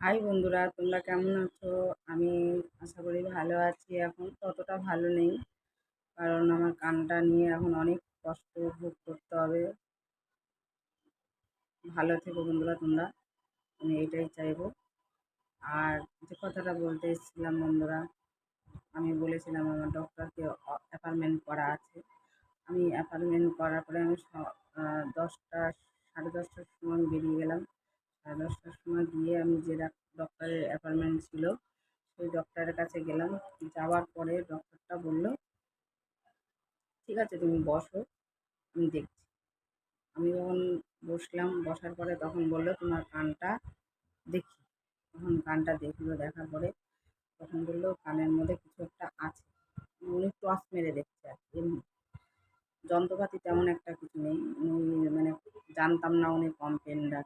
High বন্ধুরা, তোমরা কেমন আছো? আমি আশা করি ভালো আছি। এখন ততটা ভালো নেই, কারণ আমার কানটা নিয়ে এখন অনেক কষ্ট ভোগ করতে হবে। ভালো থেকো বন্ধুরা তোমরা, আমি এইটাই চাইবো। আর যে কথাটা বলতে এসেছিলাম বন্ধুরা, আমি বলেছিলাম আমার ডক্টরকে অ্যাপয়েন্টমেন্ট করা আছে। আমি অ্যাপয়েন্টমেন্ট করার পরে আমি 10টা 10:30টার সময় বেরিয়ে গেলাম। 10:30টার সময় গিয়ে আমি যে ডক্টরের অ্যাপয়েন্টমেন্ট ছিল সেই ডক্টরের কাছে গেলাম। যাওয়ার পরে ডক্টরটা বলল, ঠিক আছে তুমি বসো, আমি দেখছি। আমি যখন বসলাম, বসার পরে তখন বলল তোমার কানটা দেখি। তখন কানটা দেখলো, দেখার পরে তখন বললো কানের মধ্যে কিছু একটা আছে। উনি টর্চ মেরে দেখছে আর কি, এমনি যন্ত্রপাতি তেমন একটা কিছু নেই। উনি মানে জানতাম না উনি কম্পাউন্ডার।